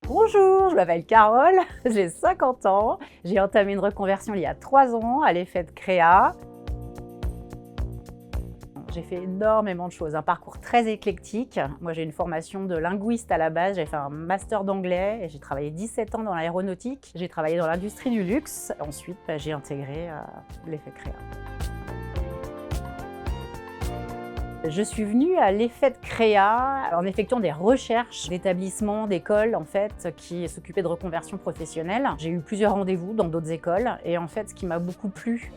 Bonjour, je m'appelle Carole, j'ai 50 ans. J'ai entamé une reconversion il y a 3 ans à l'effet de créa. J'ai fait énormément de choses, un parcours très éclectique. Moi, j'ai une formation de linguiste à la base, j'ai fait un master d'anglais et j'ai travaillé 17 ans dans l'aéronautique. J'ai travaillé dans l'industrie du luxe. Ensuite, j'ai intégré l'effet de créa. Je suis venue à l'effet de créa en effectuant des recherches d'établissements, d'écoles en fait, qui s'occupaient de reconversion professionnelle. J'ai eu plusieurs rendez-vous dans d'autres écoles et en fait, ce qui m'a beaucoup plu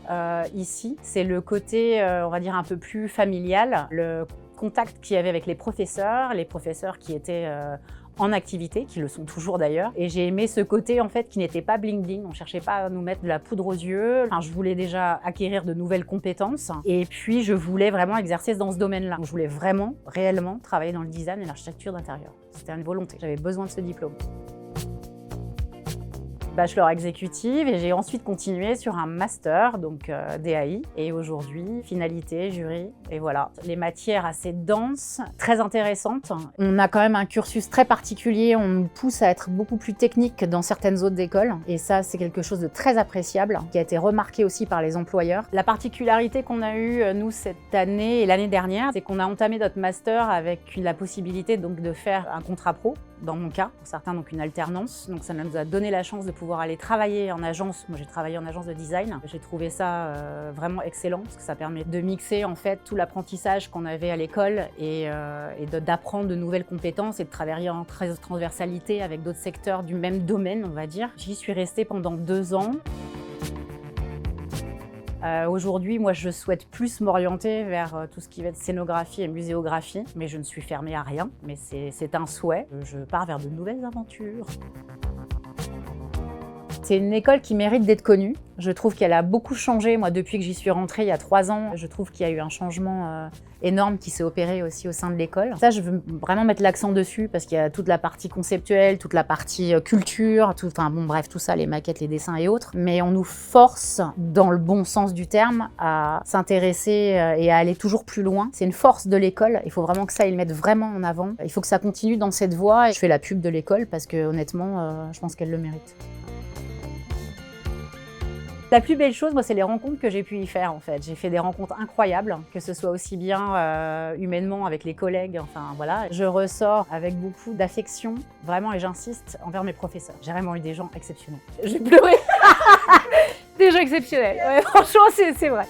ici, c'est le côté, on va dire, un peu plus familial, le contact qu'il y avait avec les professeurs qui étaient en activité, qui le sont toujours d'ailleurs. Et j'ai aimé ce côté en fait qui n'était pas bling bling, on cherchait pas à nous mettre de la poudre aux yeux. Enfin, je voulais déjà acquérir de nouvelles compétences et puis je voulais vraiment exercer dans ce domaine-là. Je voulais vraiment, réellement travailler dans le design et l'architecture d'intérieur. C'était une volonté, j'avais besoin de ce diplôme. Bachelor exécutive et j'ai ensuite continué sur un master, donc DAI. Et aujourd'hui, finalité, jury, et voilà. Les matières assez denses, très intéressantes. On a quand même un cursus très particulier, on nous pousse à être beaucoup plus technique que dans certaines autres écoles. Et ça, c'est quelque chose de très appréciable, qui a été remarqué aussi par les employeurs. La particularité qu'on a eue, nous, cette année et l'année dernière, c'est qu'on a entamé notre master avec la possibilité donc, de faire un contrat pro. Dans mon cas, pour certains, donc une alternance. Donc ça nous a donné la chance de pouvoir aller travailler en agence. Moi, j'ai travaillé en agence de design. J'ai trouvé ça vraiment excellent parce que ça permet de mixer en fait tout l'apprentissage qu'on avait à l'école et d'apprendre de nouvelles compétences et de travailler en transversalité avec d'autres secteurs du même domaine, on va dire. J'y suis restée pendant 2 ans. Aujourd'hui, moi, je souhaite plus m'orienter vers tout ce qui va être scénographie et muséographie, mais je ne suis fermée à rien, mais c'est un souhait. Je pars vers de nouvelles aventures. C'est une école qui mérite d'être connue. Je trouve qu'elle a beaucoup changé, moi, depuis que j'y suis rentrée il y a 3 ans. Je trouve qu'il y a eu un changement énorme qui s'est opéré aussi au sein de l'école. Ça, je veux vraiment mettre l'accent dessus parce qu'il y a toute la partie conceptuelle, toute la partie culture, enfin bon, bref, tout ça, les maquettes, les dessins et autres. Mais on nous force, dans le bon sens du terme, à s'intéresser et à aller toujours plus loin. C'est une force de l'école. Il faut vraiment que ça, ils le mettent vraiment en avant. Il faut que ça continue dans cette voie. Et je fais la pub de l'école parce que, honnêtement, je pense qu'elle le mérite. La plus belle chose, moi, c'est les rencontres que j'ai pu y faire, en fait. J'ai fait des rencontres incroyables, que ce soit aussi bien humainement avec les collègues, enfin voilà. Je ressors avec beaucoup d'affection, vraiment, et j'insiste, envers mes professeurs. J'ai vraiment eu des gens exceptionnels. J'ai pleuré. Des gens exceptionnels, ouais, franchement, c'est vrai.